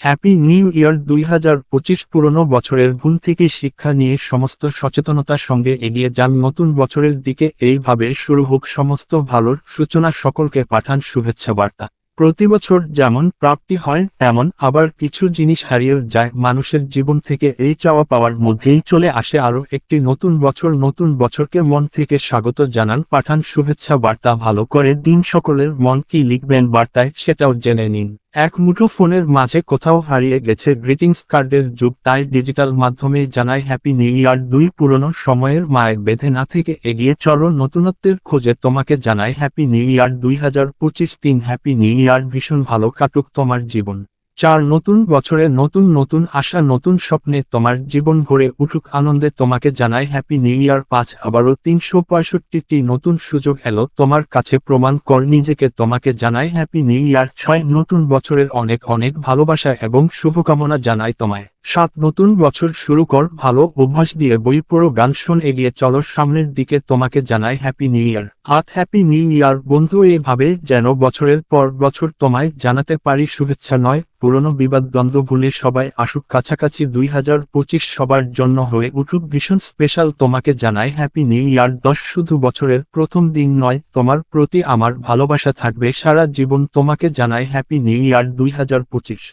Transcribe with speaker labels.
Speaker 1: Happy new year 2025। পুরনো বছরের ভুল থেকে শিক্ষা নিয়ে সমস্ত সচেতনতার সঙ্গে এগিয়ে যান নতুন বছরের দিকে। এইভাবে শুরু হোক সমস্ত ভালোর সূচনা। সকলকে পাঠান শুভেচ্ছা বার্তা। প্রতিবছর যেমন প্রাপ্তি হয় তেমন আবার কিছু জিনিস হারিয়ে যায় মানুষের জীবন থেকে। এই চাওয়া পাওয়ার মধ্যেই চলে আসে আরও একটি নতুন বছর। নতুন বছরকে মন থেকে স্বাগত জানান, পাঠান শুভেচ্ছা বার্তা। ভালো করে দিন সকলের মন কি লিখবেন বার্তায় সেটাও জেনে নিন। এক মুঠো ফোনের মাঝে কোথাও হারিয়ে গেছে গ্রিটিংস কার্ডের যুগ, তাই ডিজিটাল মাধ্যমে জানাই হ্যাপি নিউ ইয়ার। পুরনো সময়ের মায়ে বেঁধে না থেকে এগিয়ে চলো নতুনত্বের খোঁজে, তোমাকে জানাই happy new year 2025। Happy new year, ভীষণ ভালো কাটুক তোমার জীবন। 4 নতুন বছরে নতুন নতুন আশা, নতুন স্বপ্নে তোমার জীবন ভরে উঠুক আনন্দে, তোমাকে জানাই হ্যাপি নিউ ইয়ার। 5 আবারও 365টি নতুন সুযোগ এলো তোমার কাছে, প্রমাণ কর নিজেকে, তোমাকে জানাই হ্যাপি নিউ ইয়ার। 6 নতুন বছরের অনেক অনেক ভালোবাসা এবং শুভকামনা জানাই তোমায়। 7 নতুন বছর শুরু কর ভালো অভ্যাস দিয়ে, বই পড়ো, গান শোন, এগিয়ে চলো সামনের দিকে, তোমাকে জানাই happy new year. 8 happy new year বন্ধু, এভাবে যেন বছরের পর বছর তোমায় জানাতে পারি শুভেচ্ছা। নয় পুরনো বিবাদ দ্বন্দ্ব ভুলে সবাই আসুক কাছাকাছি, 2025 সবার জন্য হয়ে উঠুক ভীষণ স্পেশাল, তোমাকে জানাই হ্যাপি নিউ ইয়ার। 10 শুধু বছরের প্রথম দিন নয়, তোমার প্রতি আমার ভালোবাসা থাকবে সারা জীবন, তোমাকে জানাই হ্যাপি নিউ ইয়ার 2025।